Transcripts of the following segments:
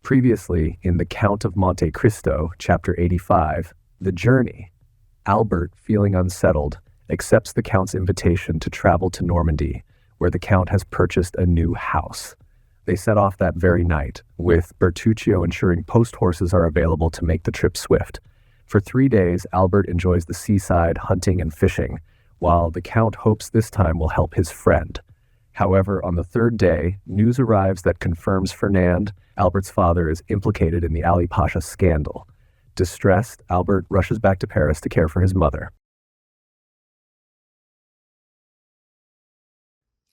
Previously, in the Count of Monte Cristo, chapter 85, The Journey, Albert, feeling unsettled, accepts the Count's invitation to travel to Normandy, where the Count has purchased a new house. They set off that very night, with Bertuccio ensuring post horses are available to make the trip swift. For 3 days, Albert enjoys the seaside, hunting and fishing, while the Count hopes this time will help his friend. However, on the 3rd day, news arrives that confirms Fernand, Albert's father, is implicated in the Ali Pasha scandal. Distressed, Albert rushes back to Paris to care for his mother.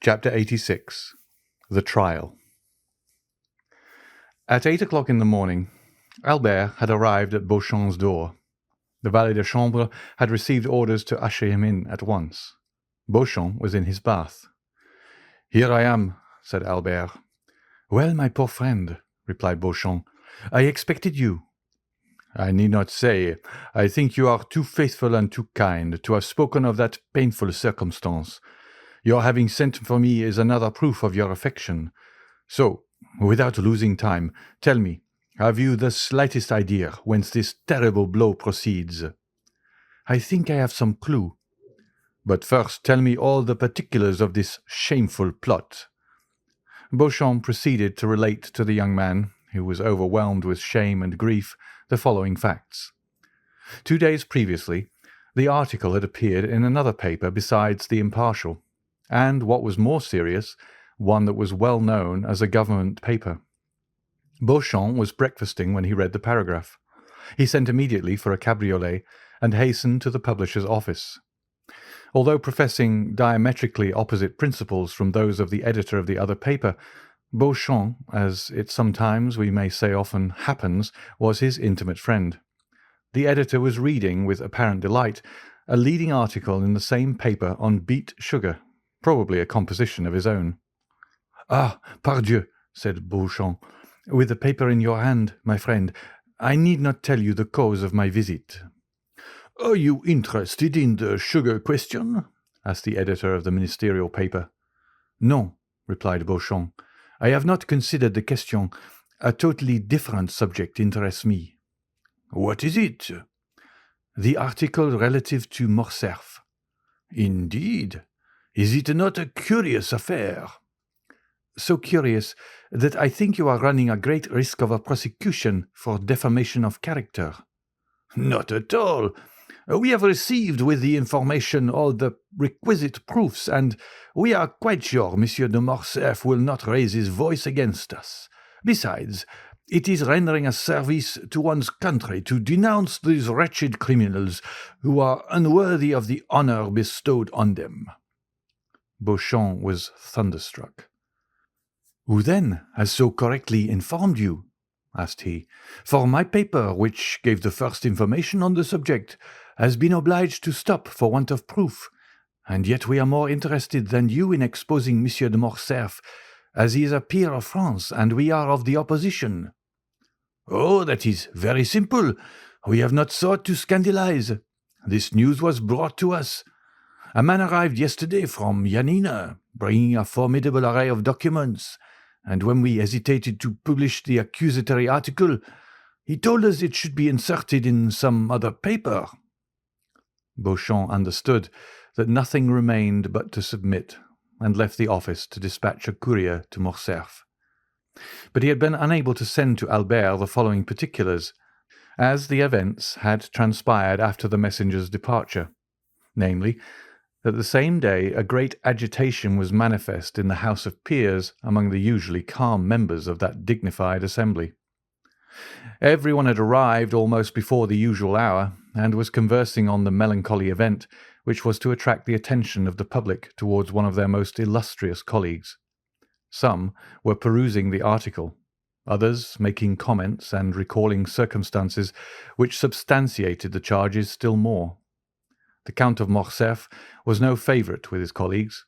Chapter 86. The Trial. At 8 o'clock in the morning, Albert had arrived at Beauchamp's door. The valet de chambre had received orders to usher him in at once. Beauchamp was in his bath. "Here I am," said Albert. "Well, my poor friend," replied Beauchamp, "I expected you." "I need not say. I think you are too faithful and too kind to have spoken of that painful circumstance. Your having sent for me is another proof of your affection. So, without losing time, tell me, have you the slightest idea whence this terrible blow proceeds?" "I think I have some clue." "But first tell me all the particulars of this shameful plot." Beauchamp proceeded to relate to the young man, who was overwhelmed with shame and grief, the following facts. 2 days previously, the article had appeared in another paper besides the Impartial, and, what was more serious, one that was well known as a government paper. Beauchamp was breakfasting when he read the paragraph. He sent immediately for a cabriolet and hastened to the publisher's office. Although professing diametrically opposite principles from those of the editor of the other paper, Beauchamp, as it sometimes, we may say often, happens, was his intimate friend. The editor was reading, with apparent delight, a leading article in the same paper on beet sugar, probably a composition of his own. "Ah, pardieu," said Beauchamp, "with the paper in your hand, my friend, I need not tell you the cause of my visit." "Are you interested in the sugar question?" asked the editor of the ministerial paper. "No," replied Beauchamp, "I have not considered the question. A totally different subject interests me." "What is it?" "The article relative to Morcerf." "Indeed? Is it not a curious affair?" "So curious that I think you are running a great risk of a prosecution for defamation of character." "Not at all. We have received with the information all the requisite proofs, and we are quite sure Monsieur de Morcerf will not raise his voice against us. Besides, it is rendering a service to one's country to denounce these wretched criminals who are unworthy of the honour bestowed on them." Beauchamp was thunderstruck. "Who, then, has so correctly informed you?" asked he, "for my paper, which gave the first information on the subject, has been obliged to stop for want of proof, and yet we are more interested than you in exposing Monsieur de Morcerf, as he is a peer of France, and we are of the opposition." "Oh, that is very simple. We have not sought to scandalize. This news was brought to us. A man arrived yesterday from Yanina, bringing a formidable array of documents, and when we hesitated to publish the accusatory article, he told us it should be inserted in some other paper." Beauchamp understood that nothing remained but to submit, and left the office to dispatch a courier to Morcerf. But he had been unable to send to Albert the following particulars, as the events had transpired after the messenger's departure, namely, that the same day a great agitation was manifest in the House of Peers among the usually calm members of that dignified assembly. Everyone had arrived almost before the usual hour, and was conversing on the melancholy event which was to attract the attention of the public towards one of their most illustrious colleagues. Some were perusing the article, others making comments and recalling circumstances which substantiated the charges still more. The Count of Morcerf was no favourite with his colleagues.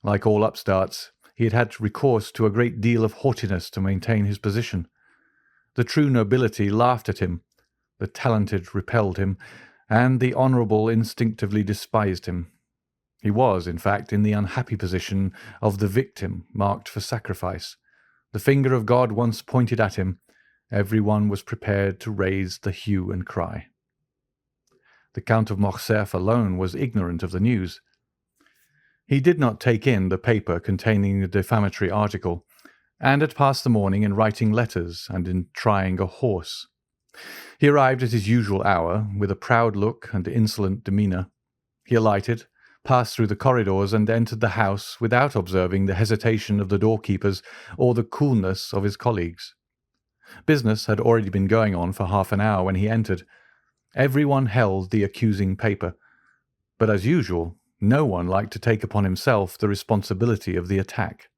Like all upstarts, he had had recourse to a great deal of haughtiness to maintain his position. The true nobility laughed at him, the talented repelled him, and the honourable instinctively despised him. He was, in fact, in the unhappy position of the victim marked for sacrifice. The finger of God once pointed at him, Everyone was prepared to raise the hue and cry. The Count of Morcerf alone was ignorant of the news. He did not take in the paper containing the defamatory article, and had passed the morning in writing letters and in trying a horse. He arrived at his usual hour, with a proud look and insolent demeanour. He alighted, passed through the corridors, and entered the house without observing the hesitation of the doorkeepers or the coolness of his colleagues. Business had already been going on for half an hour when he entered. Every one held the accusing paper, but as usual, no one liked to take upon himself the responsibility of the attack.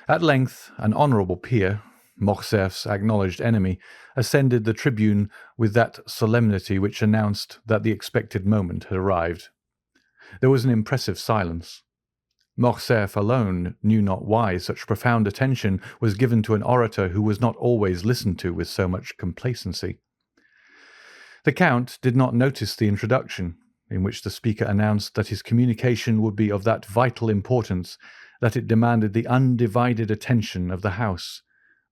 At length, an honourable peer, Morcerf's acknowledged enemy, ascended the tribune with that solemnity which announced that the expected moment had arrived. There was an impressive silence. Morcerf alone knew not why such profound attention was given to an orator who was not always listened to with so much complacency. The Count did not notice the introduction, in which the speaker announced that his communication would be of that vital importance that it demanded the undivided attention of the House,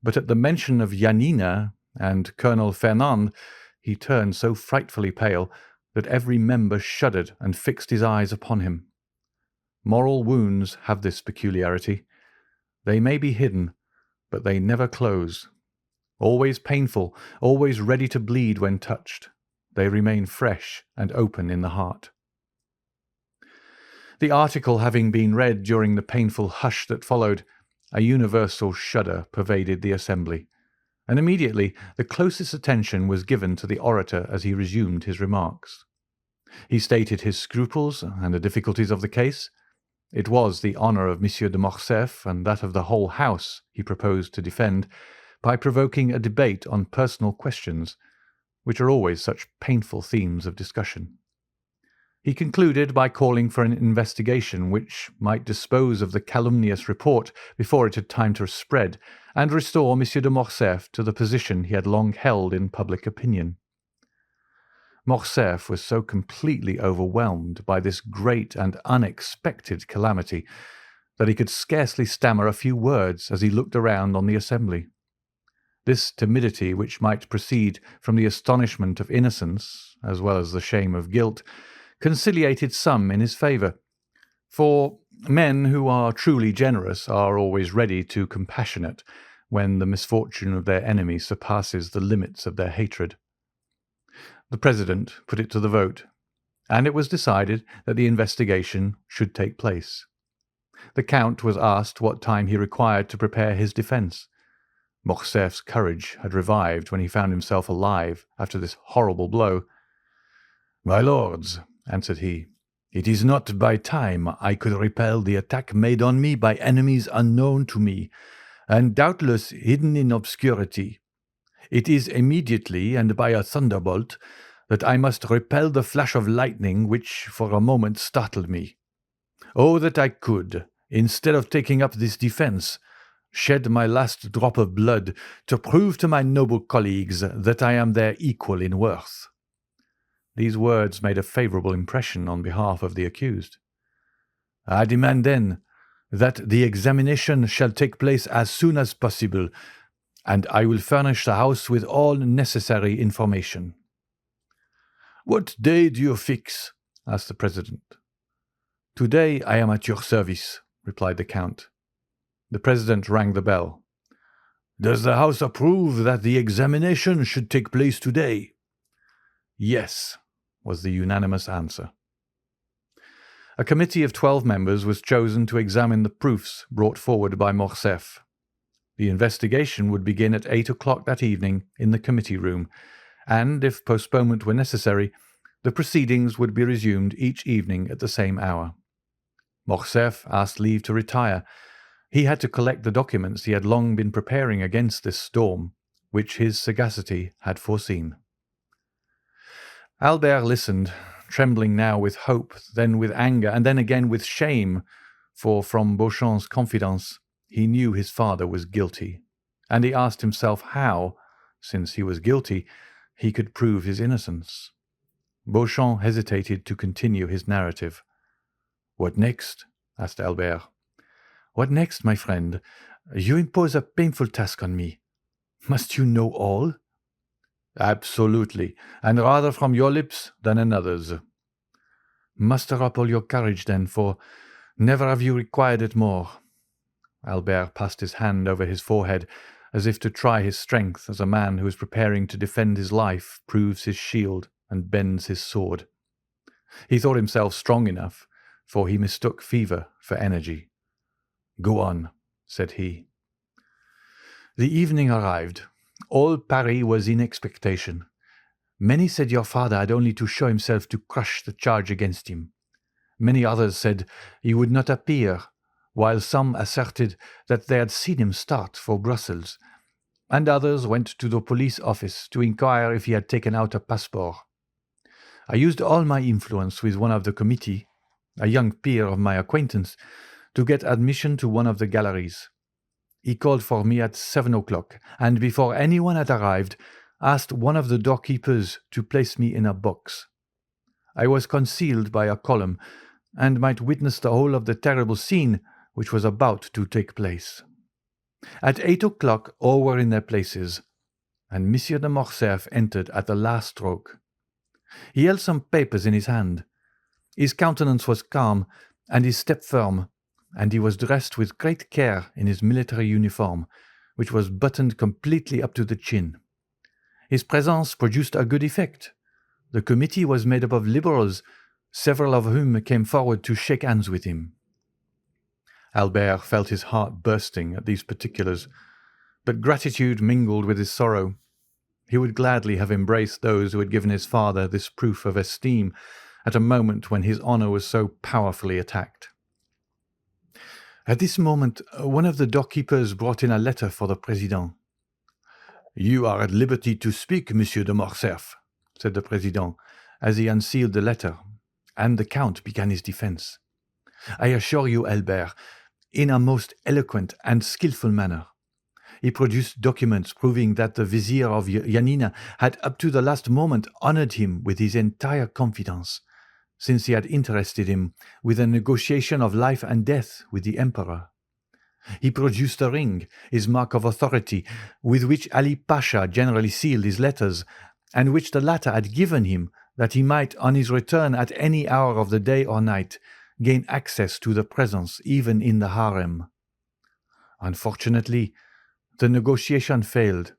but at the mention of Janina and Colonel Fernand, he turned so frightfully pale that every member shuddered and fixed his eyes upon him. Moral wounds have this peculiarity. They may be hidden, but they never close. Always painful, always ready to bleed when touched, they remain fresh and open in the heart. The article having been read during the painful hush that followed, a universal shudder pervaded the assembly, and immediately the closest attention was given to the orator as he resumed his remarks. He stated his scruples and the difficulties of the case. It was the honour of Monsieur de Morcerf and that of the whole house he proposed to defend, by provoking a debate on personal questions, which are always such painful themes of discussion. He concluded by calling for an investigation which might dispose of the calumnious report before it had time to spread, and restore Monsieur de Morcerf to the position he had long held in public opinion. Morcerf was so completely overwhelmed by this great and unexpected calamity that he could scarcely stammer a few words as he looked around on the assembly. This timidity, which might proceed from the astonishment of innocence as well as the shame of guilt, conciliated some in his favour, for men who are truly generous are always ready to compassionate when the misfortune of their enemy surpasses the limits of their hatred. The president put it to the vote, and it was decided that the investigation should take place. The Count was asked what time he required to prepare his defence. Morcerf's courage had revived when he found himself alive after this horrible blow. "My lords," answered he, "it is not by time I could repel the attack made on me by enemies unknown to me, and doubtless hidden in obscurity. It is immediately and by a thunderbolt that I must repel the flash of lightning which for a moment startled me. Oh, that I could, instead of taking up this defence, shed my last drop of blood to prove to my noble colleagues that I am their equal in worth." These words made a favourable impression on behalf of the accused. "I demand, then, that the examination shall take place as soon as possible, and I will furnish the House with all necessary information." "What day do you fix?" asked the president. "Today I am at your service," replied the Count. The president rang the bell. "Does the House approve that the examination should take place today?" "Yes," was the unanimous answer. A committee of 12 members was chosen to examine the proofs brought forward by Morcerf. The investigation would begin at 8 o'clock that evening in the committee room, and, if postponement were necessary, the proceedings would be resumed each evening at the same hour. Morcerf asked leave to retire. He had to collect the documents he had long been preparing against this storm, which his sagacity had foreseen. Albert listened, trembling now with hope, then with anger, and then again with shame, for from Beauchamp's confidence he knew his father was guilty, and he asked himself how, since he was guilty, he could prove his innocence. Beauchamp hesitated to continue his narrative. "What next?" asked Albert. "What next, my friend? You impose a painful task on me. Must you know all?" "Absolutely, and rather from your lips than another's." "Muster up all your courage, then, for never have you required it more." Albert passed his hand over his forehead, as if to try his strength as a man who is preparing to defend his life proves his shield and bends his sword. He thought himself strong enough, for he mistook fever for energy. "Go on," said he. "The evening arrived. All Paris was in expectation. Many said your father had only to show himself to crush the charge against him. Many others said he would not appear, while some asserted that they had seen him start for Brussels, and others went to the police office to inquire if he had taken out a passport. I used all my influence with one of the committee, a young peer of my acquaintance, to get admission to one of the galleries. He called for me at 7 o'clock, and before anyone had arrived, asked one of the doorkeepers to place me in a box. I was concealed by a column, and might witness the whole of the terrible scene which was about to take place. At 8 o'clock all were in their places, and Monsieur de Morcerf entered at the last stroke. He held some papers in his hand. His countenance was calm, and his step firm, and he was dressed with great care in his military uniform, which was buttoned completely up to the chin. His presence produced a good effect. The committee was made up of liberals, several of whom came forward to shake hands with him. Albert felt his heart bursting at these particulars, but gratitude mingled with his sorrow. He would gladly have embraced those who had given his father this proof of esteem at a moment when his honour was so powerfully attacked. At this moment, one of the doorkeepers brought in a letter for the President. "You are at liberty to speak, Monsieur de Morcerf," said the President, as he unsealed the letter, and the Count began his defence. "I assure you, Albert, in a most eloquent and skilful manner. He produced documents proving that the Vizier of Yanina had up to the last moment honoured him with his entire confidence, since he had interested him with a negotiation of life and death with the Emperor. He produced a ring, his mark of authority, with which Ali Pasha generally sealed his letters, and which the latter had given him that he might, on his return at any hour of the day or night, gain access to the presence even in the harem. Unfortunately, the negotiation failed,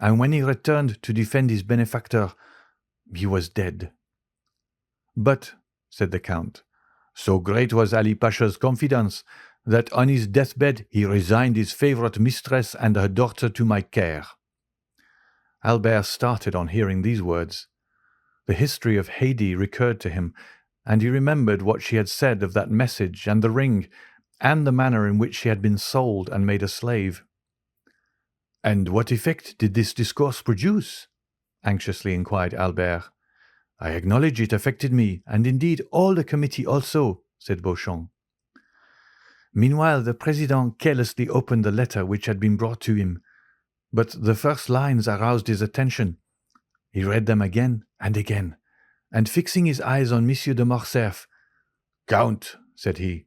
and when he returned to defend his benefactor, he was dead." "But," said the Count, "so great was Ali Pasha's confidence that on his deathbed he resigned his favourite mistress and her daughter to my care." Albert started on hearing these words. The history of Haydee recurred to him, and he remembered what she had said of that message and the ring, and the manner in which she had been sold and made a slave. "And what effect did this discourse produce?" anxiously inquired Albert. "I acknowledge it affected me, and indeed all the committee also," said Beauchamp. Meanwhile the President carelessly opened the letter which had been brought to him, but the first lines aroused his attention. He read them again and again, and fixing his eyes on Monsieur de Morcerf, "Count," said he,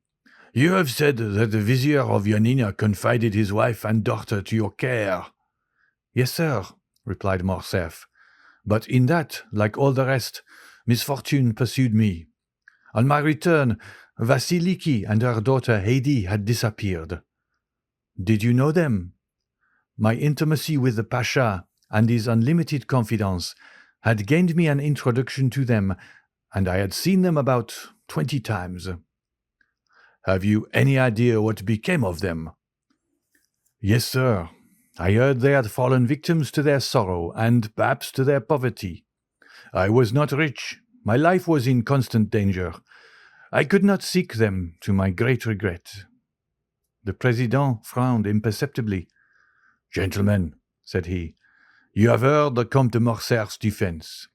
"you have said that the Vizier of Yanina confided his wife and daughter to your care." "Yes, sir," replied Morcerf, "but in that, like all the rest, misfortune pursued me. On my return, Vasiliki and her daughter Haydee had disappeared." "Did you know them?" "My intimacy with the Pasha and his unlimited confidence had gained me an introduction to them, and I had seen them about 20 times." "Have you any idea what became of them?" "Yes, sir. I heard they had fallen victims to their sorrow and perhaps to their poverty. I was not rich. My life was in constant danger. I could not seek them, to my great regret." The President frowned imperceptibly. "Gentlemen," said he, "you have heard the Count de Morcerf's defence.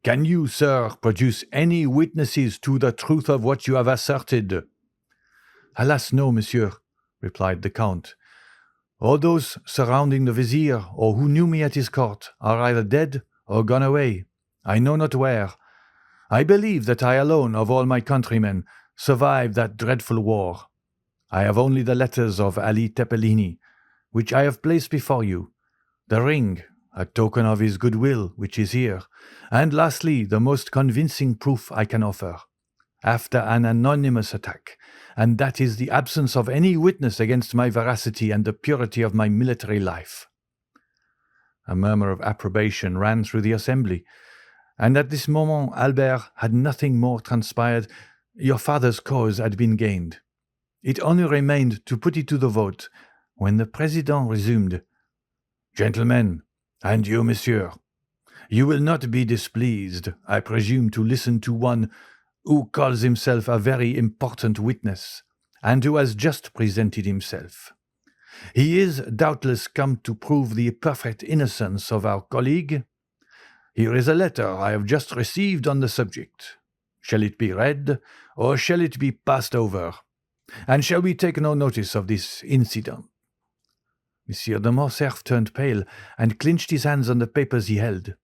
Can you, sir, produce any witnesses to the truth of what you have asserted?" "Alas, no, monsieur," replied the Count. "All those surrounding the Vizier, or who knew me at his court, are either dead or gone away, I know not where. I believe that I alone of all my countrymen survived that dreadful war. I have only the letters of Ali Tepelini, which I have placed before you. The ring, a token of his goodwill, which is here, and lastly, the most convincing proof I can offer, after an anonymous attack, and that is the absence of any witness against my veracity and the purity of my military life." A murmur of approbation ran through the assembly, and at this moment, Albert, had nothing more transpired, your father's cause had been gained. It only remained to put it to the vote, when the President resumed, "Gentlemen, and you, monsieur, you will not be displeased, I presume, to listen to one who calls himself a very important witness, and who has just presented himself. He is doubtless come to prove the perfect innocence of our colleague. Here is a letter I have just received on the subject. Shall it be read, or shall it be passed over? And shall we take no notice of this incident?" Monsieur de Morcerf turned pale and clenched his hands on the papers he held.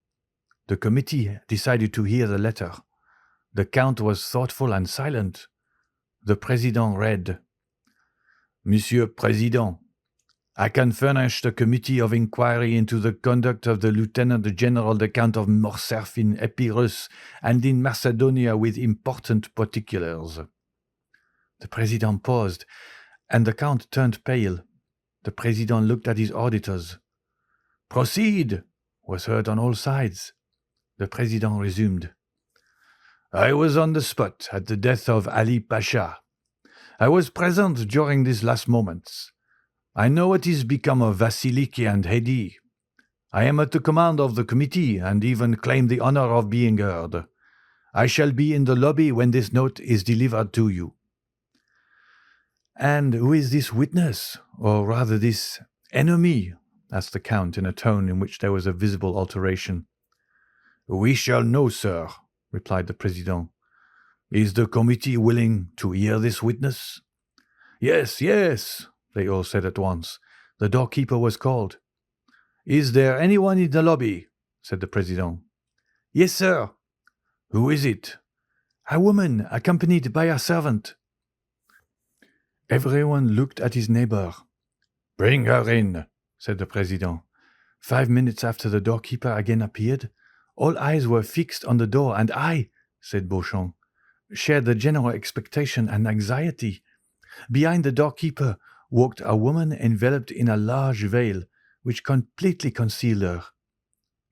The committee decided to hear the letter. The Count was thoughtful and silent. The President read, "Monsieur President, I can furnish the committee of inquiry into the conduct of the Lieutenant General the Count of Morcerf in Epirus and in Macedonia with important particulars." The President paused, and the Count turned pale. The President looked at his auditors. "Proceed," was heard on all sides. The President resumed, "I was on the spot at the death of Ali Pasha. I was present during these last moments. I know what is become of Vasiliki and Haydee. I am at the command of the committee and even claim the honor of being heard. I shall be in the lobby when this note is delivered to you." "And who is this witness, or rather this enemy?" asked the Count in a tone in which there was a visible alteration. "We shall know, sir," replied the President. "Is the committee willing to hear this witness?" "Yes, yes," they all said at once. The doorkeeper was called. "Is there anyone in the lobby?" said the President. "Yes, sir." "Who is it?" "A woman, accompanied by a servant." Everyone looked at his neighbor. "Bring her in," said the President. 5 minutes after the doorkeeper again appeared, all eyes were fixed on the door, and I, said Beauchamp, shared the general expectation and anxiety. Behind the doorkeeper walked a woman enveloped in a large veil, which completely concealed her.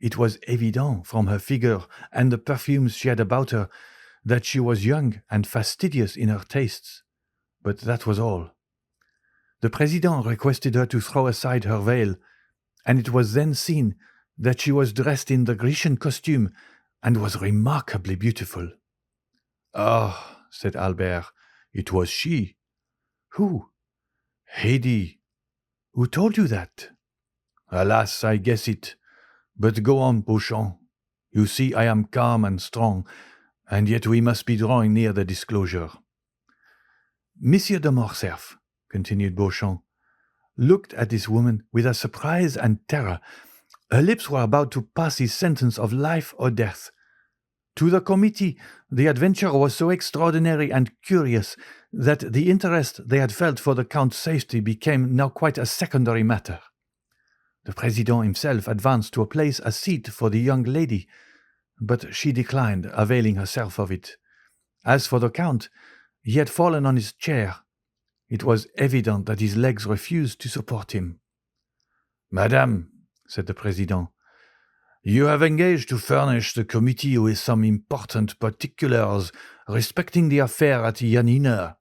It was evident from her figure and the perfumes she had about her that she was young and fastidious in her tastes. But that was all. The President requested her to throw aside her veil, and it was then seen that she was dressed in the Grecian costume and was remarkably beautiful. "Ah," said Albert, "it was she." "Who?" "Haydee." "Who told you that?" "Alas, I guess it. But go on, Beauchamp. You see I am calm and strong, and yet we must be drawing near the disclosure." "Monsieur de Morcerf," continued Beauchamp, "looked at this woman with a surprise and terror. Her lips were about to pass his sentence of life or death. To the committee, the adventure was so extraordinary and curious that the interest they had felt for the Count's safety became now quite a secondary matter. The President himself advanced to place a seat for the young lady, but she declined, availing herself of it. As for the Count, he had fallen on his chair. It was evident that his legs refused to support him. "Madame," said the President, "you have engaged to furnish the committee with some important particulars respecting the affair at Yanina,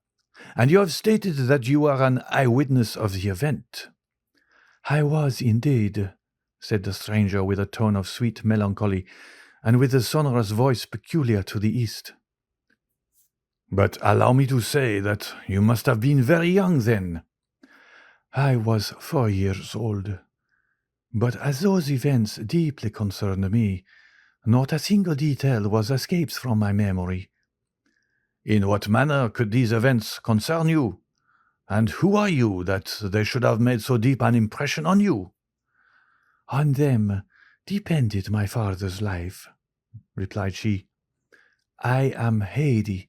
and you have stated that you are an eyewitness of the event." "I was indeed," said the stranger with a tone of sweet melancholy, and with a sonorous voice peculiar to the East. "But allow me to say that you must have been very young then." "I was 4 years old. But as those events deeply concerned me, not a single detail was escaped from my memory." "In what manner could these events concern you? And who are you that they should have made so deep an impression on you?" "On them depended my father's life," replied she. "I am Haydee,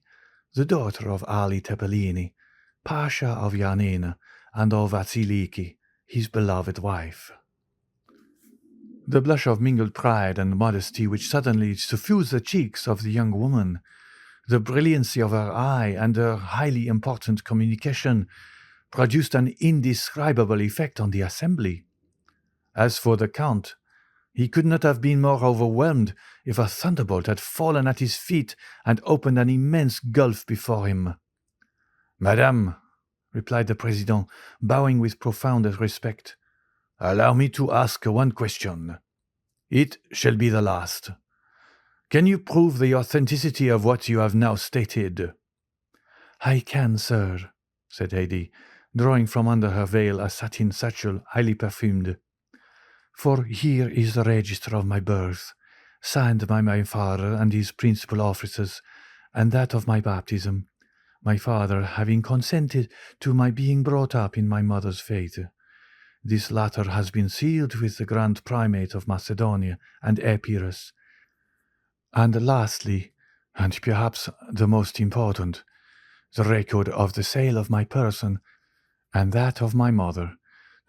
the daughter of Ali Pasha of Yanina, and of Vasiliki, his beloved wife." The blush of mingled pride and modesty which suddenly suffused the cheeks of the young woman, the brilliancy of her eye and her highly important communication produced an indescribable effect on the assembly. As for the Count, he could not have been more overwhelmed if a thunderbolt had fallen at his feet and opened an immense gulf before him. "Madame," replied the President, bowing with profound respect, "allow me to ask one question. It shall be the last. Can you prove the authenticity of what you have now stated?" "I can, sir," said Haydee, drawing from under her veil a satin satchel highly perfumed. "For here is the register of my birth, signed by my father and his principal officers, and that of my baptism, my father having consented to my being brought up in my mother's faith. This latter has been sealed with the Grand Primate of Macedonia and Epirus. And lastly, and perhaps the most important, the record of the sale of my person and that of my mother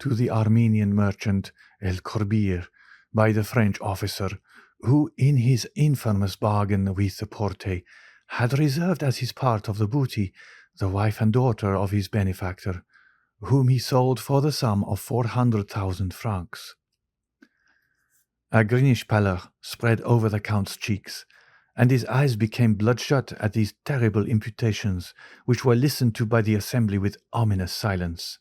to the Armenian merchant El Corbir by the French officer, who in his infamous bargain with the Porte had reserved as his part of the booty the wife and daughter of his benefactor, whom he sold for the sum of 400,000 francs. A greenish pallor spread over the Count's cheeks, and his eyes became bloodshot at these terrible imputations, which were listened to by the assembly with ominous silence.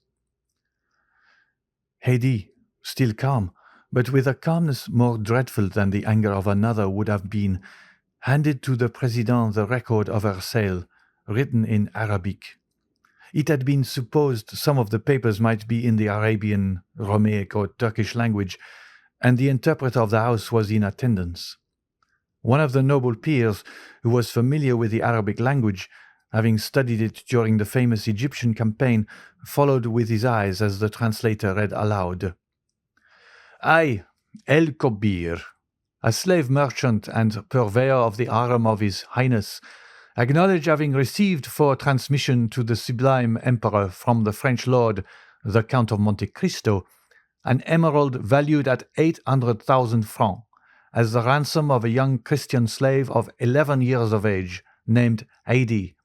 Haydee, still calm, but with a calmness more dreadful than the anger of another would have been, handed to the President the record of her sale, written in Arabic. It had been supposed some of the papers might be in the Arabian, Romaic, or Turkish language, and the interpreter of the house was in attendance. One of the noble peers, who was familiar with the Arabic language, having studied it during the famous Egyptian campaign, followed with his eyes as the translator read aloud. "I, El Kobir, a slave merchant and purveyor of the harem of His Highness, acknowledge having received for transmission to the sublime Emperor from the French lord, the Count of Monte Cristo, an emerald valued at 800,000 francs, as the ransom of a young Christian slave of 11 years of age, named Haydee,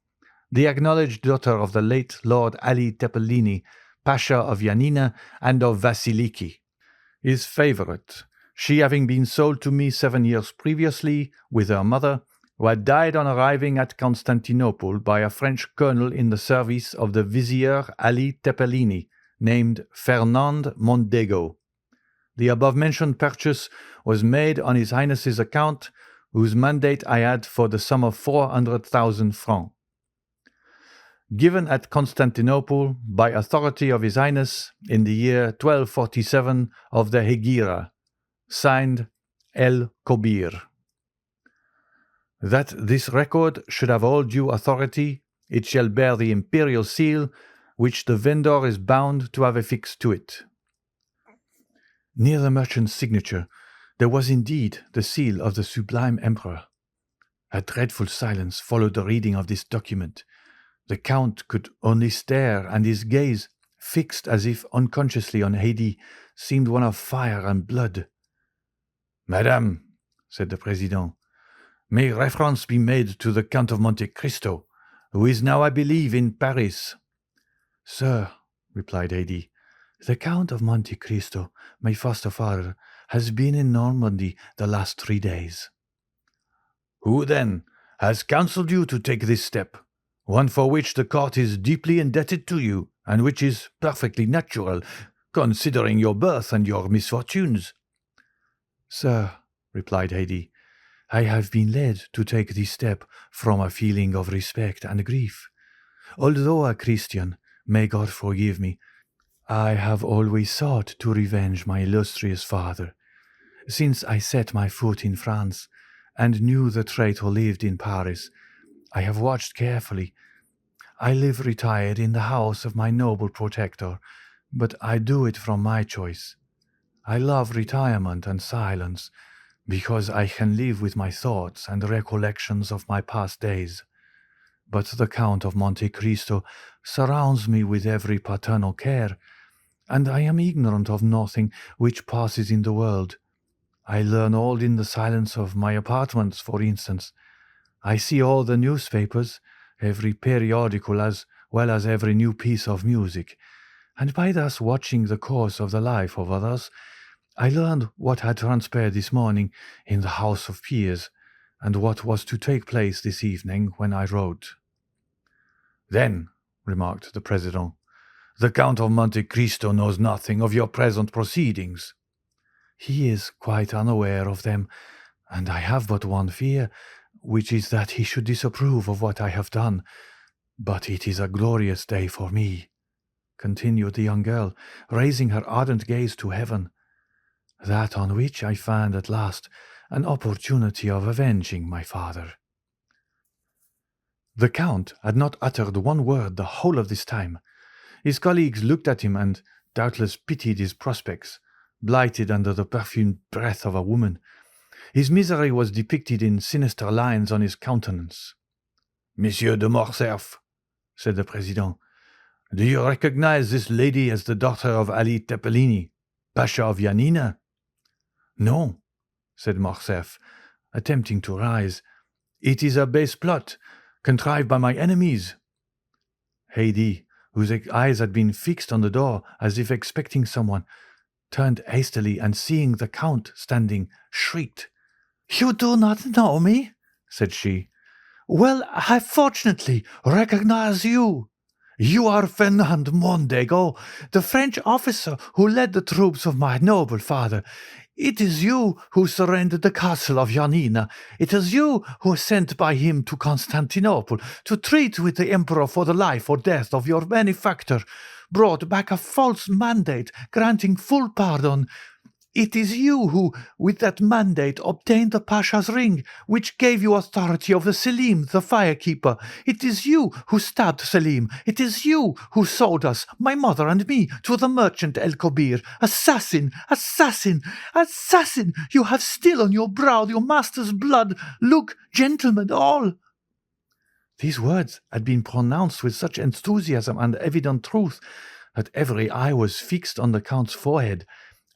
the acknowledged daughter of the late Lord Ali Tepelini, Pasha of Yanina and of Vasiliki, his favourite, she having been sold to me 7 years previously with her mother, who had died on arriving at Constantinople by a French colonel in the service of the Vizier Ali Tepelini, named Fernand Mondego. The above-mentioned purchase was made on His Highness's account, whose mandate I had for the sum of 400,000 francs. Given at Constantinople by authority of His Highness in the year 1247 of the Hegira, signed El Kobir. That this record should have all due authority, it shall bear the imperial seal, which the vendor is bound to have affixed to it." Near the merchant's signature there was indeed the seal of the sublime emperor. A dreadful silence followed the reading of this document. The Count could only stare, and his gaze, fixed as if unconsciously on Haydee, seemed one of fire and blood. "Madame," said the President, "may reference be made to the Count of Monte Cristo, who is now, I believe, in Paris." "Sir," replied Haydee, "the Count of Monte Cristo, my foster father, has been in Normandy the last 3 days." "Who, then, has counselled you to take this step, one for which the court is deeply indebted to you, and which is perfectly natural, considering your birth and your misfortunes?" "Sir," replied Haydee, "I have been led to take this step from a feeling of respect and grief. Although a Christian, may God forgive me, I have always sought to revenge my illustrious father. Since I set my foot in France, and knew the traitor lived in Paris, I have watched carefully. I live retired in the house of my noble protector, but I do it from my choice. I love retirement and silence, because I can live with my thoughts and recollections of my past days. But the Count of Monte Cristo surrounds me with every paternal care, and I am ignorant of nothing which passes in the world. I learn all in the silence of my apartments, for instance. I see all the newspapers, every periodical as well as every new piece of music, and by thus watching the course of the life of others, I learned what had transpired this morning in the House of Peers, and what was to take place this evening when I wrote." "Then," remarked the President, "the Count of Monte Cristo knows nothing of your present proceedings." "He is quite unaware of them, and I have but one fear, which is that he should disapprove of what I have done. But it is a glorious day for me," continued the young girl, raising her ardent gaze to heaven, "that on which I find at last an opportunity of avenging my father." The Count had not uttered one word the whole of this time. His colleagues looked at him and doubtless pitied his prospects, blighted under the perfumed breath of a woman. His misery was depicted in sinister lines on his countenance. "Monsieur de Morcerf," said the President, "do you recognize this lady as the daughter of Ali Tepelini, Pasha of Yanina?" "No," said Morcerf, attempting to rise. "It is a base plot, contrived by my enemies." Haydee, whose eyes had been fixed on the door as if expecting someone, turned hastily and seeing the Count standing, shrieked. "You do not know me?" said she. "Well, I fortunately recognize you. You are Fernand Mondego, the French officer who led the troops of my noble father. It is you who surrendered the castle of Yanina. It is you who sent by him to Constantinople to treat with the emperor for the life or death of your benefactor, brought back a false mandate granting full pardon. It is you who, with that mandate, obtained the Pasha's ring, which gave you authority over Selim, the firekeeper. It is you who stabbed Selim. It is you who sold us, my mother and me, to the merchant El-Kobir. Assassin! Assassin! Assassin! You have still on your brow your master's blood. Look, gentlemen, all!" These words had been pronounced with such enthusiasm and evident truth that every eye was fixed on the Count's forehead,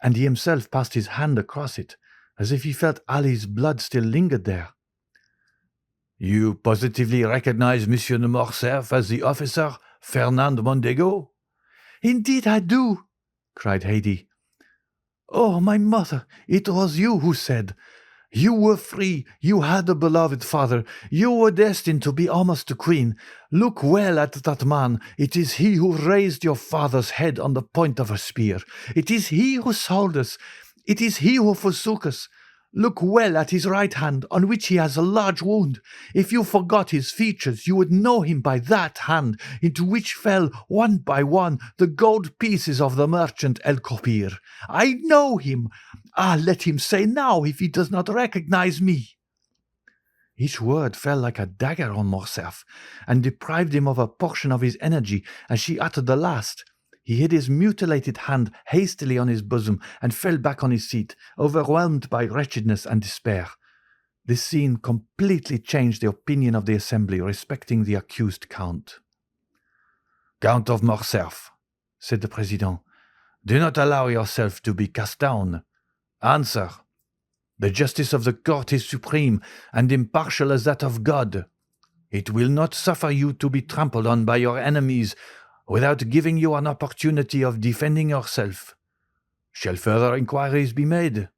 and he himself passed his hand across it, as if he felt Ali's blood still lingered there. "You positively recognize Monsieur de Morcerf as the officer, Fernand Mondego?" "Indeed I do," cried Haydee. "Oh, my mother, it was you who said, 'You were free, you had a beloved father, you were destined to be almost a queen. Look well at that man, it is he who raised your father's head on the point of a spear. It is he who sold us, it is he who forsook us. Look well at his right hand, on which he has a large wound. If you forgot his features, you would know him by that hand, into which fell, one by one, the gold pieces of the merchant El-Kobir. I know him. Ah, let him say now if he does not recognize me." Each word fell like a dagger on Morcerf, and deprived him of a portion of his energy as she uttered the last. He hid his mutilated hand hastily on his bosom and fell back on his seat, overwhelmed by wretchedness and despair. This scene completely changed the opinion of the assembly respecting the accused Count. "Count of Morcerf," said the President, "do not allow yourself to be cast down. Answer. The justice of the court is supreme and impartial as that of God. It will not suffer you to be trampled on by your enemies without giving you an opportunity of defending yourself. Shall further inquiries be made?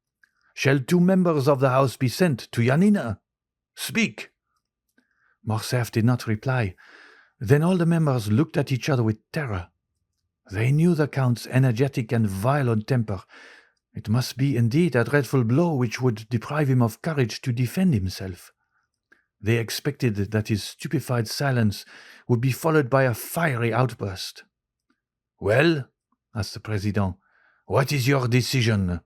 Shall 2 members of the House be sent to Yanina? Speak." Morcerf did not reply. Then all the members looked at each other with terror. They knew the Count's energetic and violent temper. It must be indeed a dreadful blow which would deprive him of courage to defend himself. They expected that his stupefied silence would be followed by a fiery outburst. "Well," asked the President, "what is your decision?"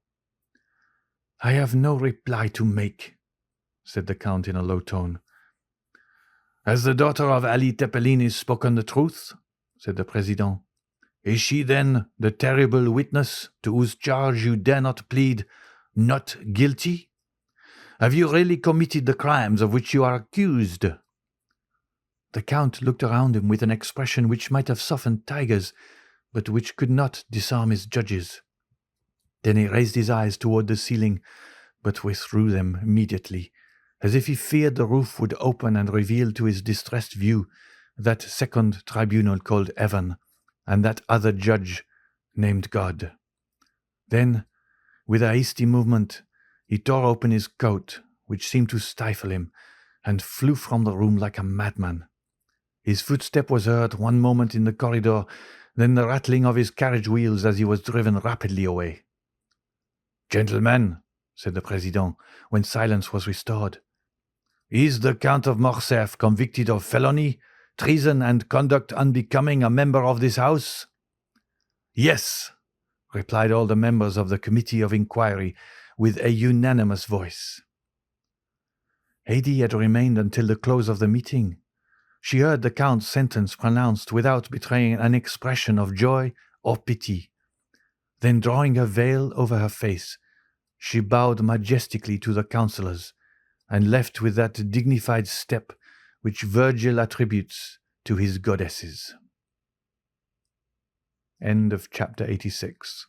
"I have no reply to make," said the Count in a low tone. "Has the daughter of Ali Tepelini spoken the truth?" said the President. "Is she then the terrible witness to whose charge you dare not plead not guilty? Have you really committed the crimes of which you are accused?" The Count looked around him with an expression which might have softened tigers, but which could not disarm his judges. Then he raised his eyes toward the ceiling, but withdrew them immediately, as if he feared the roof would open and reveal to his distressed view that second tribunal called Heaven, and that other judge named God. Then, with a hasty movement, he tore open his coat, which seemed to stifle him, and flew from the room like a madman. His footstep was heard one moment in the corridor, then the rattling of his carriage wheels as he was driven rapidly away. "Gentlemen," said the President, when silence was restored, "is the Count of Morcerf convicted of felony, treason, and conduct unbecoming a member of this House?" "Yes," replied all the members of the Committee of Inquiry with a unanimous voice. Haydee had remained until the close of the meeting. She heard the Count's sentence pronounced without betraying an expression of joy or pity. Then, drawing her veil over her face, she bowed majestically to the councillors and left with that dignified step which Virgil attributes to his goddesses. End of chapter 86.